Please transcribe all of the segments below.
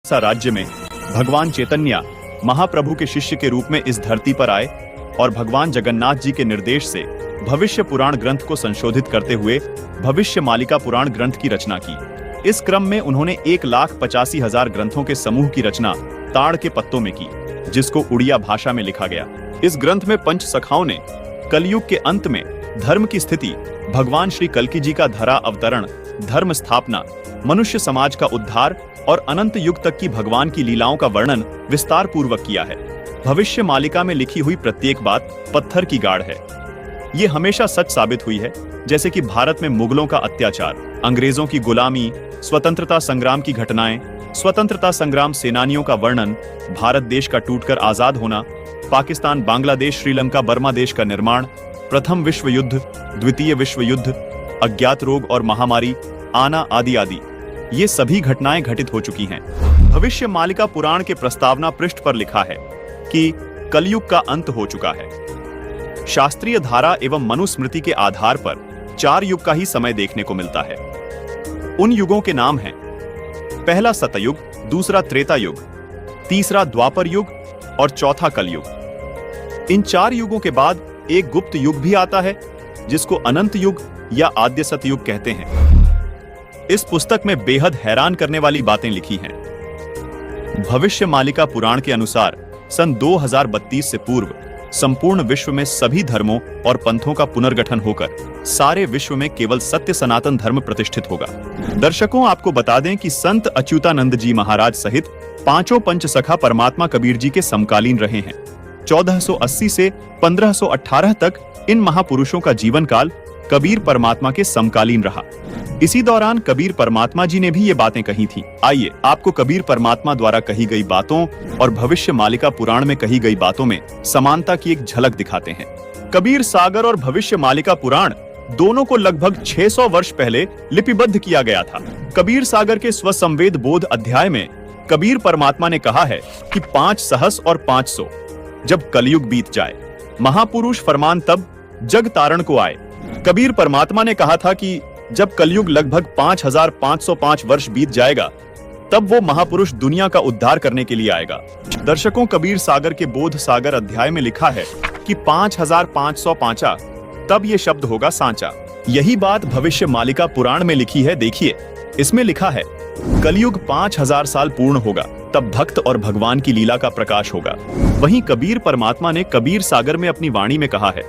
सा राज्य में भगवान चैतन्य महाप्रभु के शिष्य के रूप में इस धरती पर आए और भगवान जगन्नाथ जी के निर्देश से भविष्य पुराण ग्रंथ को संशोधित करते हुए भविष्य मालिका पुराण ग्रंथ की रचना की। इस क्रम में उन्होंने 1,85,000 ग्रंथों के समूह की रचना ताड़ के पत्तों में की, जिसको उड़िया भाषा में लिखा गया। इस ग्रंथ में पंच सखाओं ने कलयुग के अंत में धर्म की स्थिति, भगवान श्री कल्कि जी का धरा अवतरण, धर्म स्थापना, मनुष्य समाज का उद्धार और अनंत युग तक की भगवान की लीलाओं का वर्णन विस्तार पूर्वक किया है। भविष्य मालिका में लिखी हुई प्रत्येक बात पत्थर की गाढ़ है। ये हमेशा सच साबित हुई है, जैसे कि भारत में मुगलों का अत्याचार, अंग्रेजों की गुलामी, स्वतंत्रता संग्राम की घटनाएं, स्वतंत्रता संग्राम सेनानियों का वर्णन, भारत देश का टूटकर आजाद होना, पाकिस्तान, बांग्लादेश, श्रीलंका, बर्मा देश का निर्माण, प्रथम विश्व युद्ध, द्वितीय विश्व युद्ध, अज्ञात रोग और महामारी आना आदि आदि, ये सभी घटनाएं घटित हो चुकी हैं। भविष्य मालिका पुराण के प्रस्तावना पृष्ठ पर लिखा है कि कलयुग का अंत हो चुका है। शास्त्रीय धारा एवं मनुस्मृति के आधार पर 4 युग का ही समय देखने को मिलता है। उन युगों के नाम हैं: पहला सतयुग, दूसरा त्रेता युग, तीसरा द्वापर युग और चौथा कलयुग। इन 4 युगों के बाद एक गुप्त युग भी आता है, जिसको अनंत युग या आद्य सतयुग कहते हैं। इस पुस्तक में बेहद हैरान करने वाली बातें लिखी हैं। भविष्य मालिका पुराण के अनुसार सन 2032 से पूर्व संपूर्ण विश्व में सभी धर्मों और पंथों का पुनर्गठन होकर सारे विश्व में केवल सत्य सनातन धर्म प्रतिष्ठित होगा। दर्शकों, आपको बता दें कि संत अच्युतानंद जी महाराज सहित 5 पंच सखा परमात्मा कबीर जी के समकालीन रहे हैं। 1480 से 1518 तक इन महापुरुषों का जीवन काल कबीर परमात्मा के समकालीन रहा। इसी दौरान कबीर परमात्मा जी ने भी ये बातें कही थी। आइए आपको कबीर परमात्मा द्वारा कही गई बातों और भविष्य मालिका पुराण में कही गई बातों में समानता की एक झलक दिखाते हैं। कबीर सागर और भविष्य मालिका पुराण दोनों को लगभग 600 वर्ष पहले लिपिबद्ध किया गया था। कबीर सागर के स्वसंवेद बोध अध्याय में कबीर परमात्मा ने कहा है कि 5 सहस और 500 जब कलयुग बीत जाए, महापुरुष फरमान तब जग तारण को आए। कबीर परमात्मा ने कहा था कि जब कलयुग लगभग 5505 वर्ष बीत जाएगा, तब वो महापुरुष दुनिया का उद्धार करने के लिए आएगा। दर्शकों, कबीर सागर के बोध सागर अध्याय में लिखा है कि 5505 तब ये शब्द होगा सांचा। यही बात भविष्य मालिका पुराण में लिखी है। देखिए, इसमें लिखा है कलयुग 5000 साल पूर्ण होगा, तब भक्त और भगवान की लीला का प्रकाश होगा। वहीं कबीर परमात्मा ने कबीर सागर में अपनी वाणी में कहा है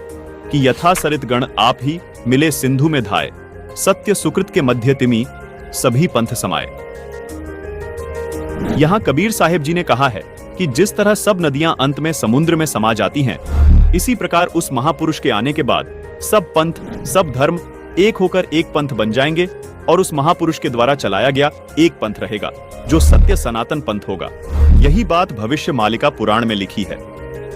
कि यथा सरित गण आप ही मिले सिंधु में धाये, सत्य सुकृत के मध्य तिमि सभी पंथ समाये। यहाँ कबीर साहिब जी ने कहा है कि जिस तरह सब नदियां अंत में समुद्र में समा जाती हैं, इसी प्रकार उस महापुरुष के आने के बाद सब पंथ, सब धर्म एक होकर एक पंथ बन जाएंगे और उस महापुरुष के द्वारा चलाया गया एक पंथ रहेगा, जो सत्य सनातन पंथ होगा। यही बात भविष्य मालिका पुराण में लिखी है।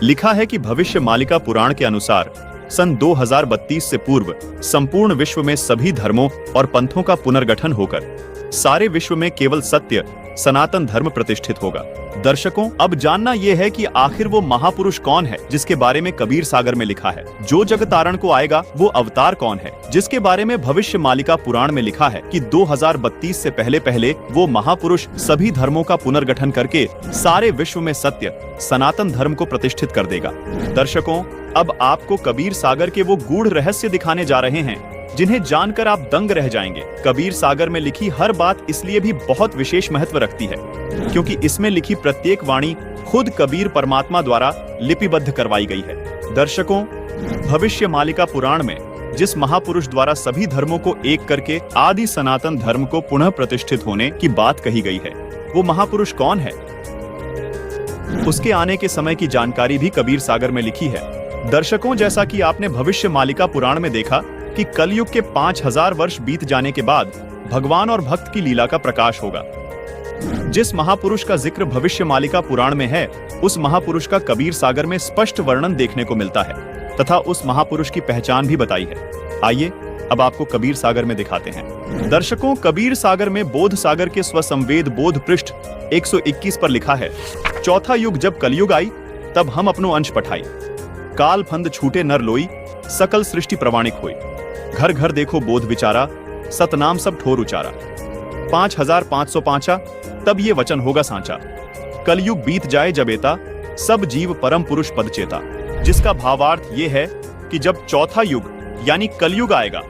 लिखा है कि भविष्य मालिका पुराण के अनुसार सन 2032 से पूर्व संपूर्ण विश्व में सभी धर्मों और पंथों का पुनर्गठन होकर सारे विश्व में केवल सत्य सनातन धर्म प्रतिष्ठित होगा। दर्शकों, अब जानना यह है कि आखिर वो महापुरुष कौन है जिसके बारे में कबीर सागर में लिखा है। जो जग तारण को आएगा वो अवतार कौन है जिसके बारे में भविष्य मालिका पुराण में लिखा है कि 2032 से पहले पहले वो महापुरुष सभी धर्मों का पुनर्गठन करके सारे विश्व में सत्य सनातन धर्म को प्रतिष्ठित कर देगा। दर्शकों, अब आपको कबीर सागर के वो गूढ़ रहस्य दिखाने जा रहे हैं जिन्हें जानकर आप दंग रह जाएंगे। कबीर सागर में लिखी हर बात इसलिए भी बहुत विशेष महत्व रखती है क्योंकि इसमें लिखी प्रत्येक वाणी खुद कबीर परमात्मा द्वारा लिपिबद्ध करवाई गई है। दर्शकों, भविष्य मालिका पुराण में जिस महापुरुष द्वारा सभी धर्मों को एक करके आदि सनातन धर्म को पुनः प्रतिष्ठित होने की बात कही गई है, वो महापुरुष कौन है, उसके आने के समय की जानकारी भी कबीर सागर में लिखी है। दर्शकों, जैसा कि आपने भविष्य मालिका पुराण में देखा कि कलयुग के 5000 वर्ष बीत जाने के बाद भगवान और भक्त की लीला का प्रकाश होगा। जिस महापुरुष का जिक्र भविष्य मालिका पुराण में है, उस महापुरुष का कबीर सागर में स्पष्ट वर्णन देखने को मिलता है तथा उस महापुरुष की पहचान भी बताई है। आइए अब आपको कबीर सागर में दिखाते हैं। दर्शकों, कबीर सागर में बोध सागर के स्वसंवेद बोध पृष्ठ 121 पर लिखा है, चौथा युग जब कलयुग आई, तब हम अपनो अंश पठाई, काल फंद छूटे नर लोई, सकल सृष्टि प्रवाणिक होई, घर घर देखो बोध विचारा, सतनाम सब ठोर उचारा। 5505 तब ये वचन होगा सांचा। कलयुग बीत जाए जब एता, सब जीव परम पुरुष पद चेता। जिसका भावार्थ ये है कि जब चौथा युग यानी कलयुग आएगा,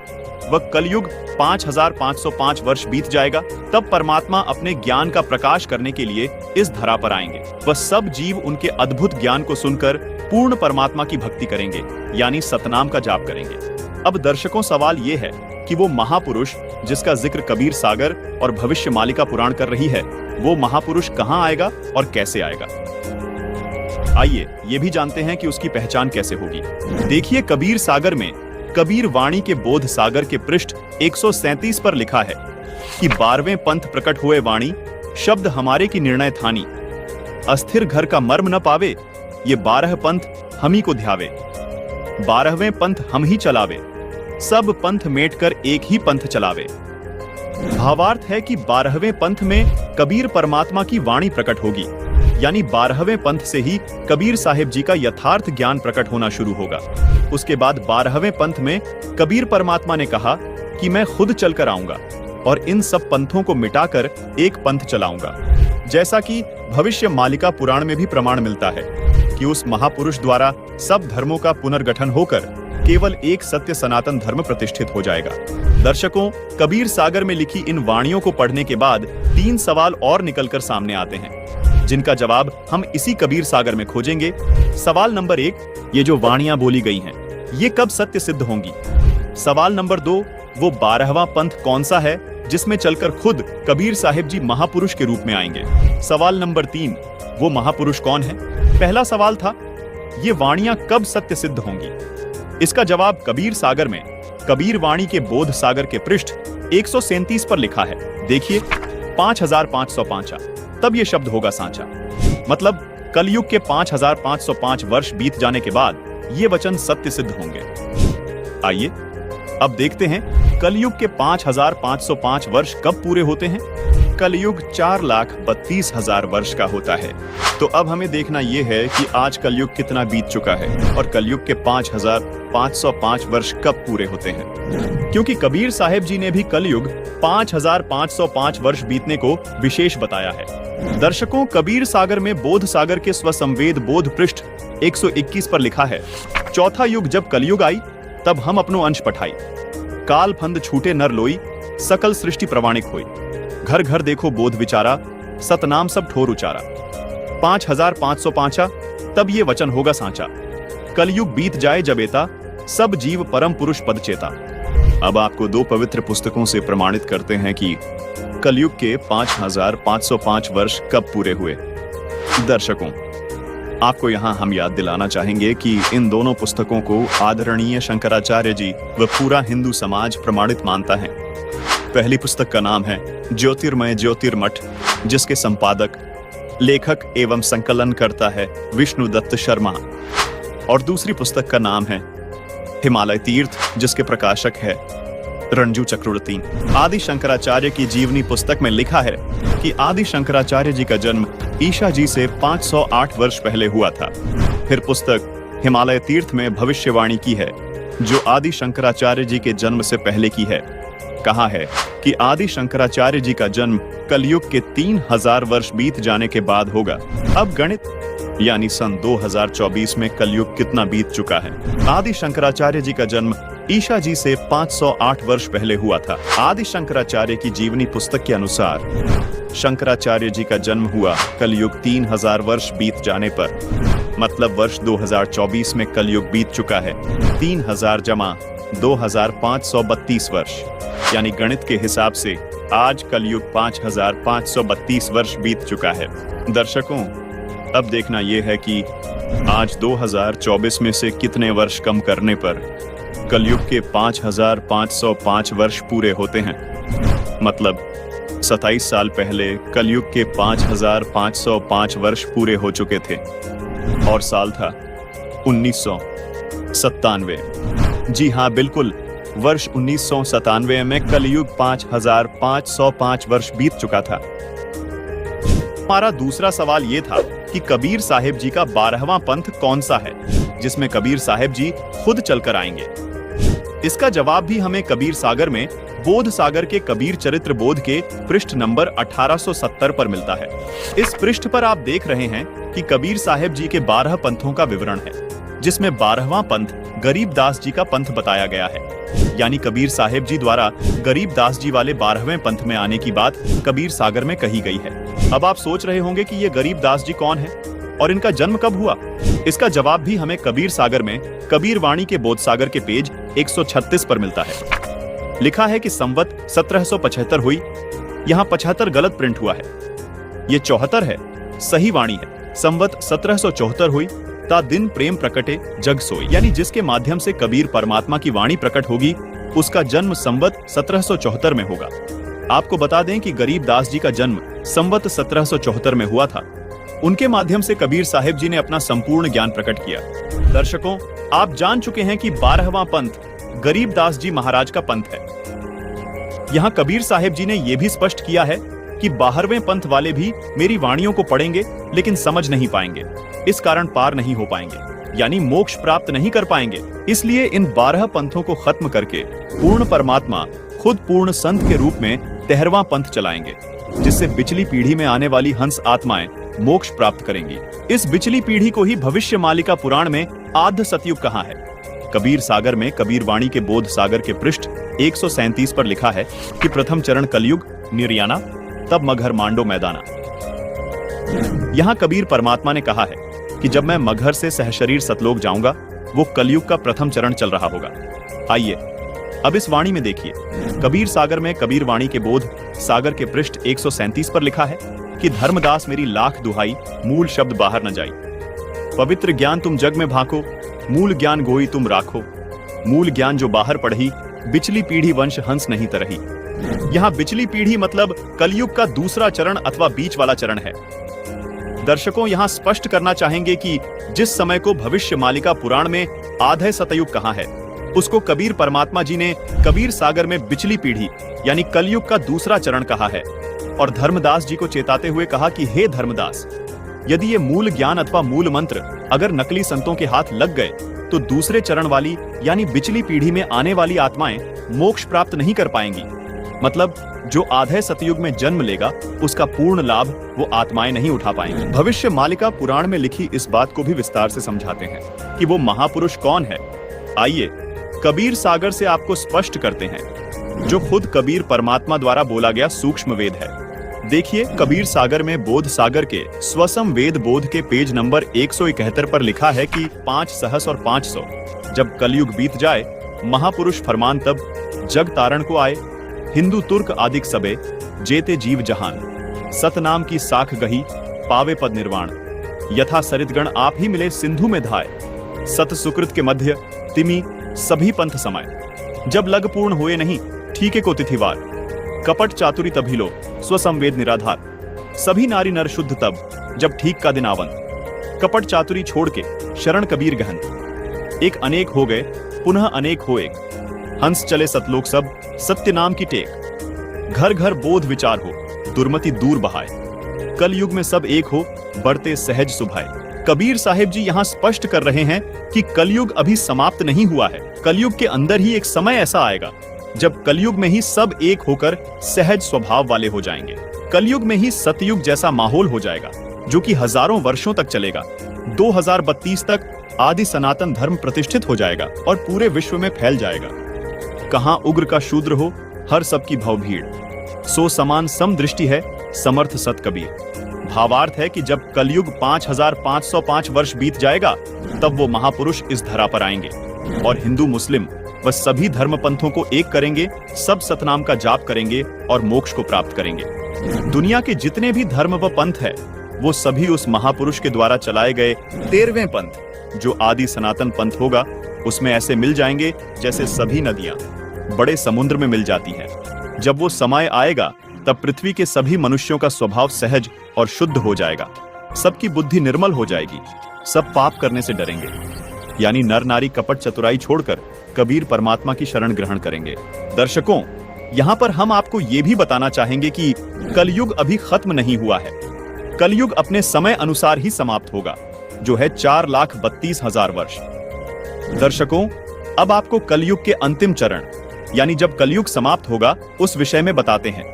वह कलयुग 5505 वर्ष बीत जाएगा, तब परमात्मा अपने ज्ञान का प्रकाश करने के लिए इस धरा पर आएंगे। वह सब जीव उनके अद्भुत ज्ञान को सुनकर पूर्ण परमात्मा की भक्ति करेंगे, यानी सतनाम का जाप करेंगे। अब दर्शकों, सवाल ये है कि वो महापुरुष जिसका जिक्र कबीर सागर और भविष्य मालिका पुराण कर रही है, वो महापुरुष कहाँ आएगा और कैसे आएगा? आइए ये भी जानते हैं कि उसकी पहचान कैसे होगी। देखिए, कबीर सागर में कबीर वाणी के बोध सागर के पृष्ठ 137 पर लिखा है कि 12वें पंथ प्रकट हुए वाणी, शब्द हमारे की निर्णय थानी। अस्थिर घर का मर्म न पावे, ये 12 पंथ हम ही को ध्यावे। 12वें पंथ हम ही चलावे, सब पंथ मेट कर एक ही पंथ चलावे। भावार्थ है कि 12वें पंथ में कबीर परमात्मा की वाणी प्रकट होगी, यानी 12वें पंथ से ही कबीर साहिब जी का यथार्थ ज्ञान प्रकट होना शुरू होगा। उसके बाद 12वें पंथ में कबीर परमात्मा ने कहा कि मैं खुद चलकर आऊंगा और इन सब पंथों को मिटाकर एक पंथ चलाऊंगा। जैसा कि भविष्य मालिका पुराण में भी प्रमाण मिलता है कि उस महापुरुष द्वारा सब धर्मों का पुनर्गठन होकर केवल एक सत्य सनातन धर्म प्रतिष्ठित हो जाएगा। दर्शकों, कबीर सागर में लिखी इन वाणियों को पढ़ने के बाद 3 सवाल और निकलकर सामने आते हैं, जिनका जवाब हम इसी कबीर सागर में खोजेंगे। सवाल नंबर 1, ये जो वाणियां बोली गई हैं, ये कब सत्य सिद्ध होंगी? सवाल नंबर 2, वो 12वां पंथ कौन सा है जिसमें चलकर खुद कबीर साहिब जी महापुरुष के रूप में आएंगे? सवाल नंबर 3, वो महापुरुष कौन है? पहला सवाल था, ये वाणियां कब सत्य सिद्ध होंगी? इसका जवाब कबीर सागर में कबीर वाणी के बोध सागर के पृष्ठ 137 पर लिखा है। देखिए, 5505 तब ये शब्द होगा सांचा। मतलब कलयुग के 5505 वर्ष बीत जाने के बाद ये वचन सत्य सिद्ध होंगे। आइए अब देखते हैं कलयुग के 5505 वर्ष कब पूरे होते हैं। कलयुग 4,32,000 वर्ष का होता है। तो अब हमें देखना यह है कि आज कलयुग कितना बीत चुका है और कलयुग के 5505 वर्ष कब पूरे होते हैं, क्योंकि कबीर साहिब जी ने भी कलयुग 5505 वर्ष बीतने को विशेष बताया है। दर्शकों, कबीर सागर में बोध सागर के स्वसंवेद बोध पृष्ठ 121 पर लिखा है, चौथा युग जब कलयुग आई, तब हम अपनो अंश पठाई। काल फंद छूटे नर लोई, सकल सृष्टि प्रवाणिक होई। घर घर देखो बोध विचारा, सतनाम सब ठोर उचारा। 5505 तब ये वचन होगा सांचा। कलयुग बीत जाए जब एता, सब जीव परम पुरुष पद चेता। अब आपको 2 पवित्र पुस्तकों से प्रमाणित करते हैं कि कलयुग के 5505 वर्ष कब पूरे हुए। दर्शकों, आपको यहाँ हम याद दिलाना चाहेंगे कि इन दोनों पुस्तकों को आदरणीय शंकराचार्य जी व पूरा हिंदू समाज प्रमाणित मानता है। पहली पुस्तक का नाम है ज्योतिर्मय ज्योतिर्मठ, जिसके संपादक, लेखक एवं संकलन करता है विष्णु दत्त शर्मा, और दूसरी पुस्तक का नाम है हिमालय तीर्थ, जिसके प्रकाशक है रणजू चक्रवर्ती। आदि शंकराचार्य की जीवनी पुस्तक में लिखा है कि आदि शंकराचार्य जी का जन्म ईशा जी से 508 वर्ष पहले हुआ था। फिर पुस्तक हिमालय तीर्थ में भविष्यवाणी की है, जो आदि शंकराचार्य जी के जन्म से पहले की है। कहा है कि आदि शंकराचार्य जी का जन्म कलयुग के 3000 वर्ष बीत जाने के बाद होगा। अब गणित, यानी सन 2024 में कलयुग कितना बीत चुका है। आदि शंकराचार्य जी का जन्म ईशा जी से 508 वर्ष पहले हुआ था। आदि शंकराचार्य की जीवनी पुस्तक के अनुसार शंकराचार्य जी का जन्म हुआ कलयुग 3000 वर्ष बीत जाने पर। मतलब वर्ष 2024 में कलयुग बीत चुका है 3000 जमा 2532 वर्ष, यानी गणित के हिसाब से आज कलयुग 5532 वर्ष बीत चुका है। दर्शकों, अब देखना यह है कि आज 2024 में से कितने वर्ष कम करने पर कलयुग के 5505 वर्ष पूरे होते हैं। मतलब 27 साल पहले कलयुग के 5505 वर्ष पूरे हो चुके थे और साल था 1997। जी हाँ, बिल्कुल, वर्ष 1997 में कलयुग 5505 वर्ष बीत चुका था। हमारा दूसरा सवाल यह था कि कबीर साहिब जी का 12वां पंथ कौन सा है, जिसमें कबीर साहिब जी खुद चलकर आएंगे। इसका जवाब भी हमें कबीर सागर में बोध सागर के कबीर चरित्र बोध के पृष्ठ नंबर 1870 पर मिलता है। इस पृष्ठ पर आप देख रहे हैं कि कबीर साहब जी के 12 पंथों का विवरण है, जिसमें 12वां पंथ गरीबदास जी का पंथ बताया गया है। यानी कबीर साहब जी द्वारा गरीबदास जी वाले 12वें पंथ में आने की बात कबीर सागर में कही गई है। अब आप सोच रहे होंगे कि ये गरीबदास जी कौन है और इनका जन्म कब हुआ। इसका जवाब भी हमें कबीर सागर में कबीर वाणी के बोध सागर के पेज 136 पर मिलता है। लिखा है कि संवत 1775 हुई। यहाँ 75 गलत प्रिंट हुआ है, ये 74 है, सही वाणी है। संवत 1774 हुई। ता दिन प्रेम प्रकटे जग सोई, यानी जिसके माध्यम से कबीर परमात्मा की वाणी प्रकट होगी उसका जन्म संवत 1774 में होगा। आपको बता दें कि गरीबदास जी का जन्म संवत 1774 में हुआ था। उनके माध्यम से कबीर साहिब जी ने अपना संपूर्ण ज्ञान प्रकट किया। दर्शकों, आप जान चुके हैं कि 12वां पंथ गरीबदास जी महाराज का पंथ है। यहाँ कबीर साहिब जी ने यह भी स्पष्ट किया है कि 12वें पंथ वाले भी मेरी वाणियों को पढ़ेंगे लेकिन समझ नहीं पाएंगे, इस कारण पार नहीं हो पाएंगे, यानी मोक्ष प्राप्त नहीं कर पाएंगे। इसलिए इन 12 पंथों को खत्म करके पूर्ण परमात्मा खुद पूर्ण संत के रूप में 13वां पंथ चलाएंगे, जिससे बिचली पीढ़ी में आने वाली हंस आत्माएं मोक्ष प्राप्त करेंगी। इस बिचली पीढ़ी को ही भविष्य मालिका पुराण में आद्य सतयुग कहा है। कबीर सागर में कबीर वाणी के बोध सागर के पृष्ठ 137 पर लिखा है कि प्रथम चरण कलयुग निर्याना, तब मगहर मांडो मैदाना। यहाँ कबीर परमात्मा ने कहा है कि जब मैं मगहर से सहशरीर सतलोक जाऊंगा, वो कलयुग का प्रथम चरण चल रहा होगा। आइए अब इस वाणी में देखिए। कबीर सागर में कबीर वाणी के बोध सागर के पृष्ठ 137 पर लिखा है कि धर्मदास मेरी लाख दुहाई, मूल शब्द बाहर न जाई। पवित्र ज्ञान तुम जग में भाको, मूल ज्ञान गोई तुम राखो। मूल ज्ञान जो बाहर पढ़ी, बिचली पीढ़ी वंश हंस नहीं तरही। यहाँ बिचली पीढ़ी मतलब कलयुग का दूसरा चरण अथवा बीच वाला चरण है। दर्शकों, यहाँ स्पष्ट करना चाहेंगे कि जिस समय को भविष्य मालिका पुराण में आधे सतयुग कहा है, उसको कबीर परमात्मा जी ने कबीर सागर में बिचली पीढ़ी यानी कलयुग का दूसरा चरण कहा है, और धर्मदास जी को चेताते हुए कहा कि हे धर्मदास, यदि ये मूल ज्ञान अथवा मूल मंत्र अगर नकली संतों के हाथ लग गए तो दूसरे चरण वाली यानी बिचली पीढ़ी में आने वाली आत्माएं मोक्ष प्राप्त नहीं कर पाएंगी। मतलब जो आधे सतयुग में जन्म लेगा उसका पूर्ण लाभ वो आत्माएं नहीं उठा पाएंगी। भविष्य मालिका पुराण में लिखी इस बात को भी विस्तार से समझाते हैं कि वो महापुरुष कौन है। आइए कबीर सागर से आपको स्पष्ट करते हैं, जो खुद कबीर परमात्मा द्वारा बोला गया सूक्ष्म वेद है। देखिए, कबीर सागर में बोध सागर के स्वसम वेद बोध के पेज नंबर 171 पर लिखा है कि 5 सहस और 500 जब कलयुग बीत जाए, महापुरुष फरमान तब जग तारण को आए। हिंदू तुर्क आदिक सबे जेते जीव जहान, सतनाम की साख गही पावे पद निर्वाण। यथा सरितगण आप ही मिले सिंधु में धाय, सत सुकृत के मध्य तिमी सभी पंथ समय। जब लग पूर्ण हुए नहीं ठीके को तिथिवार, कपट चातुरी तभी लो स्वसंवेद निराधार। सभी नारी नर शुद्ध तब जब ठीक का दिन आवन, कपट चातुरी छोड़ के शरण कबीर गहन। एक अनेक हो गए पुनः अनेक हो एक, हंस चले सतलोक सब सत्य नाम की टेक। घर घर बोध विचार हो दुर्मति दूर बहाए, कल युग में सब एक हो बढ़ते सहज सुभाए। कबीर साहिब जी यहाँ स्पष्ट कर रहे हैं कि कलयुग अभी समाप्त नहीं हुआ है। कलयुग के अंदर ही एक समय ऐसा आएगा जब कलयुग में ही सब एक होकर सहज स्वभाव वाले हो जाएंगे। कलयुग में ही सतयुग जैसा माहौल हो जाएगा जो कि हजारों वर्षों तक चलेगा। 2032 तक आदि सनातन धर्म प्रतिष्ठित हो जाएगा और पूरे विश्व में फैल जाएगा। कहां उग्र का शूद्र हो हर सबकी भव भीड़, सो समान सम दृष्टि है समर्थ सत कबीर। भावार्थ है कि जब कलयुग 5505 वर्ष बीत जाएगा तब वो महापुरुष इस धरा पर आएंगे और हिंदू मुस्लिम व सभी धर्म पंथों को एक करेंगे, सब सतनाम का जाप करेंगे और मोक्ष को प्राप्त करेंगे। दुनिया के जितने भी धर्म व पंथ है वो सभी उस महापुरुष के द्वारा चलाए गए 13वें पंथ जो आदि सनातन पंथ होगा उसमें ऐसे मिल जाएंगे जैसे सभी नदियां बड़े समुद्र में मिल जाती हैं। जब वो समय आएगा तब पृथ्वी के सभी मनुष्यों का स्वभाव सहज और शुद्ध हो जाएगा, सबकी बुद्धि निर्मल हो जाएगी, सब पाप करने से डरेंगे, यानी नर नारी कपट चतुराई छोड़कर कबीर परमात्मा की शरण ग्रहण करेंगे। दर्शकों, यहाँ पर हम आपको ये भी बताना चाहेंगे कि कलयुग अभी खत्म नहीं हुआ है। कलयुग अपने समय अनुसार ही समाप्त होगा, जो है 4,32,000 वर्ष। दर्शकों, अब आपको कलयुग के अंतिम चरण यानी जब कलयुग समाप्त होगा उस विषय में बताते हैं।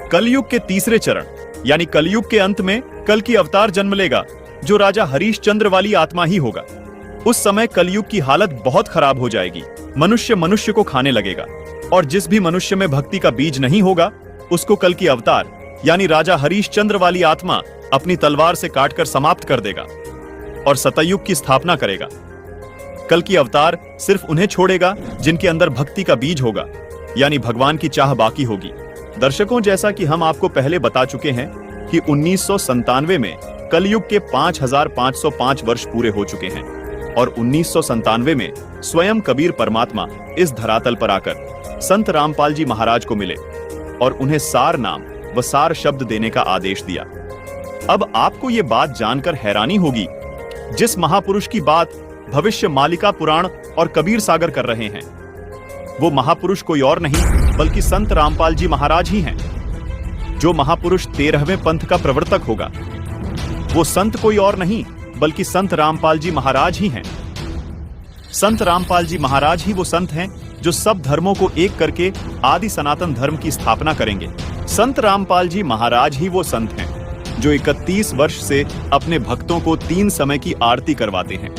कलयुग के तीसरे चरण यानी कलयुग के अंत में कल की अवतार जन्म लेगा जो राजा हरिश्चंद्र वाली आत्मा ही होगा। उस समय कलयुग की हालत बहुत खराब हो जाएगी। मनुष्य मनुष्य को खाने लगेगा और जिस भी मनुष्य में भक्ति का बीज नहीं होगा उसको कल की अवतार यानी राजा हरिश्चंद्र वाली आत्मा अपनी तलवार से काटकर समाप्त कर देगा और सतयुग की स्थापना करेगा। कल की अवतार सिर्फ उन्हें छोड़ेगा जिनके अंदर भक्ति का बीज होगा यानी भगवान की चाह बाकी होगी। दर्शकों, जैसा कि हम आपको पहले बता चुके हैं कि 1997 में कलयुग के 5505 वर्ष पूरे हो चुके हैं और 1997 में स्वयं कबीर परमात्मा इस धरातल पर आकर संत रामपाल जी महाराज को मिले और उन्हें सार नाम व सार शब्द देने का आदेश दिया। अब आपको ये बात जानकर हैरानी होगी, जिस महापुरुष की बात भविष्य मालिका पुराण और कबीर सागर कर रहे हैं वो महापुरुष कोई और नहीं बल्कि संत रामपाल जी महाराज ही हैं। जो महापुरुष 13वें पंथ का प्रवर्तक होगा वो संत कोई और नहीं बल्कि संत रामपाल जी महाराज ही हैं। संत रामपाल जी महाराज ही वो संत हैं जो सब धर्मों को एक करके आदि सनातन धर्म की स्थापना करेंगे। संत रामपाल जी महाराज ही वो संत हैं जो 31 वर्ष से अपने भक्तों को 3 समय की आरती करवाते हैं।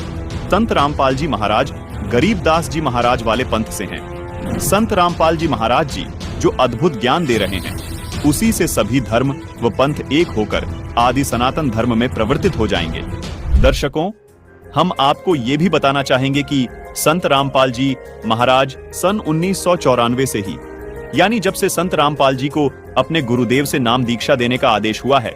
संत रामपाल जी महाराज गरीबदास जी महाराज वाले पंथ से हैं। संत रामपाल जी महाराज जी जो अद्भुत ज्ञान दे रहे हैं उसी से सभी धर्म व पंथ एक होकर आदि सनातन धर्म में प्रवर्तित हो जाएंगे। दर्शकों, हम आपको ये भी बताना चाहेंगे कि संत रामपाल जी महाराज सन 1994 से ही यानी जब से संत रामपाल जी को अपने गुरुदेव से नाम दीक्षा देने का आदेश हुआ है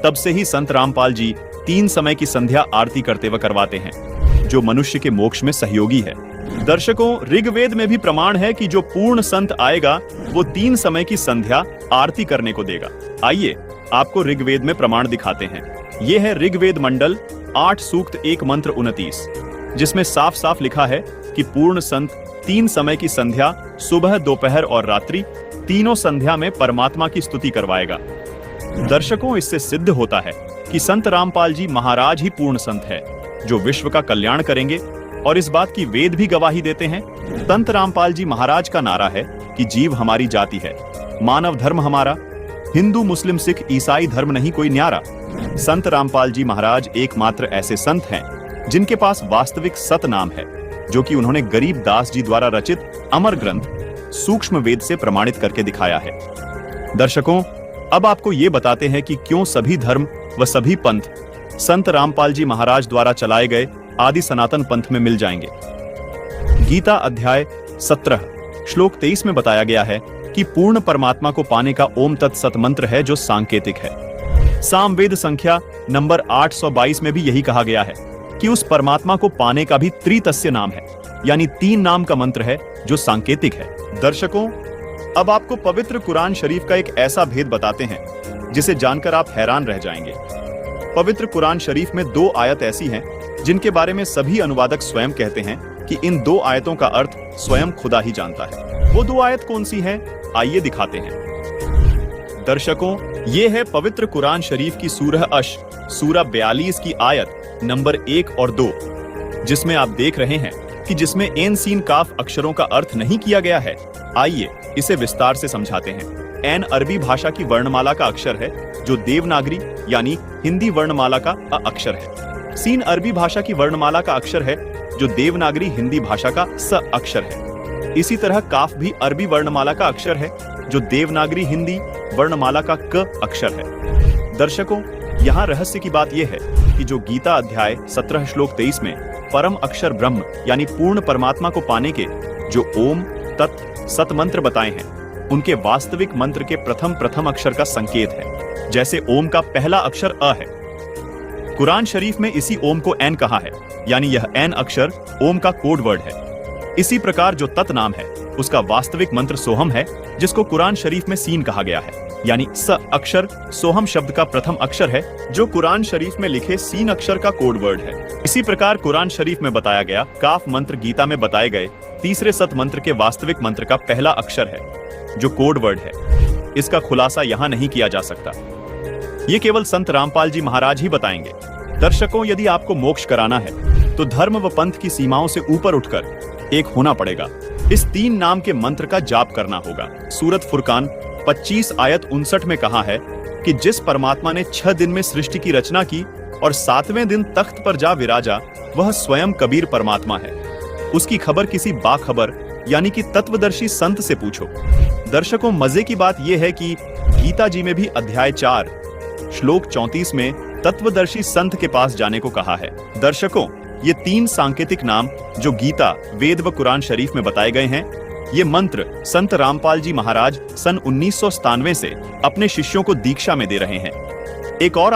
तब से ही संत रामपाल जी 3 समय की संध्या आरती करते व करवाते हैं जो मनुष्य के मोक्ष में सहयोगी है। दर्शकों, ऋग्वेद में भी प्रमाण है कि जो पूर्ण संत आएगा वो 3 समय की संध्या आरती करने को देगा। आइए आपको ऋग्वेद में प्रमाण दिखाते हैं। ये है ऋग्वेद मंडल 8 सूक्त 1 मंत्र 29, जिसमें साफ साफ लिखा है कि पूर्ण संत 3 समय की संध्या सुबह, दोपहर और रात्रि तीनों संध्या में परमात्मा की स्तुति करवाएगा। दर्शकों, इससे सिद्ध होता है कि संत रामपाल जी महाराज ही पूर्ण संत है जो विश्व का कल्याण करेंगे और इस बात की वेद भी गवाही देते हैं। संत रामपाल जी महाराज का नारा है कि जीव हमारी जाति है, मानव धर्म हमारा, हिंदू मुस्लिम सिख ईसाई धर्म नहीं कोई न्यारा। संत रामपाल जी महाराज एकमात्र ऐसे संत हैं जिनके पास वास्तविक सत नाम है जो कि उन्होंने गरीबदास जी द्वारा रचित अमर ग्रंथ सूक्ष्म वेद से प्रमाणित करके दिखाया है। दर्शकों, अब आपको ये बताते हैं कि क्यों सभी धर्म व सभी पंथ संत रामपाल जी महाराज द्वारा चलाए गए आदि सनातन पंथ में मिल जाएंगे। गीता अध्याय 17 श्लोक 23 में बताया गया है कि पूर्ण परमात्मा को पाने का ओम तत्सत मंत्र है जो सांकेतिक है। सामवेद संख्या नंबर 822 में भी यही कहा गया है कि उस परमात्मा को पाने का भी त्रितस्य नाम है, यानी 3 नाम का मंत्र है जो सांकेतिक है। दर्शकों, अब आपको पवित्र कुरान शरीफ का एक ऐसा भेद बताते हैं जिसे जानकर आप हैरान रह जाएंगे। पवित्र कुरान शरीफ में 2 आयत ऐसी हैं जिनके बारे में सभी अनुवादक स्वयं कहते हैं कि इन 2 आयतों का अर्थ स्वयं खुदा ही जानता है। वो 2 आयत कौन सी हैं? आइए दिखाते हैं। दर्शकों, ये है पवित्र कुरान शरीफ की सूरह अश सूरा 42 की आयत नंबर 1 और 2, जिसमें आप देख रहे हैं कि जिसमें एन सीन काफ अक्षरों का अर्थ नहीं किया गया है। आइए इसे विस्तार से समझाते हैं। एन अरबी भाषा की वर्णमाला का अक्षर है जो देवनागरी यानी हिंदी वर्णमाला का अ अक्षर है। सीन अरबी भाषा की वर्णमाला का अक्षर है जो देवनागरी हिंदी भाषा का स अक्षर है। इसी तरह काफ भी अरबी वर्णमाला का अक्षर है जो देवनागरी हिंदी वर्णमाला का क अक्षर है। दर्शकों, यहाँ रहस्य की बात यह है कि जो गीता अध्याय 17 श्लोक 23 में परम अक्षर ब्रह्म यानी पूर्ण परमात्मा को पाने के जो ओम तत् सत मंत्र बताए हैं उनके वास्तविक मंत्र के प्रथम अक्षर का संकेत है। जैसे ओम का पहला अक्षर अ है, कुरान शरीफ में इसी ओम को एन कहा है, यानी यह एन अक्षर ओम का कोड वर्ड है। इसी प्रकार जो तत् नाम है उसका वास्तविक मंत्र सोहम है, जिसको कुरान शरीफ में सीन कहा गया है, यानी स अक्षर सोहम शब्द का प्रथम अक्षर है जो कुरान शरीफ में लिखे सीन अक्षर का कोड वर्ड है। इसी प्रकार कुरान शरीफ में बताया गया काफ मंत्र गीता में बताए गए तीसरे सत मंत्र के वास्तविक मंत्र का पहला अक्षर है जो कोड वर्ड है। इसका खुलासा यहाँ नहीं किया जा सकता, ये केवल संत रामपाल जी महाराज ही बताएंगे। दर्शकों, यदि आपको मोक्ष कराना है तो धर्म व पंथ की सीमाओं से ऊपर उठकर एक होना पड़ेगा। इस 3 नाम के मंत्र का जाप करना होगा। सूरत फुरकान 25 आयत 59 में कहा है कि जिस परमात्मा ने 6 दिन में सृष्टि की रचना की और 7वें दिन तख्त पर जा विराजा, वह स्वयं कबीर परमात्मा है। उसकी खबर किसी बाखबर यानी कि तत्वदर्शी संत से पूछो। दर्शकों, मजे की बात यह है कि गीता जी में भी अध्याय 4 श्लोक 34 में तत्वदर्शी संत के पास जाने को कहा है। दर्शकों, ये 3 सांकेतिक नाम जो गीता, वेद व कुरान शरीफ में बताए गए हैं, ये मंत्र संत रामपाल जी महाराज सन 1997 से अपने शिष्यों को दीक्षा में दे रहे हैं। एक और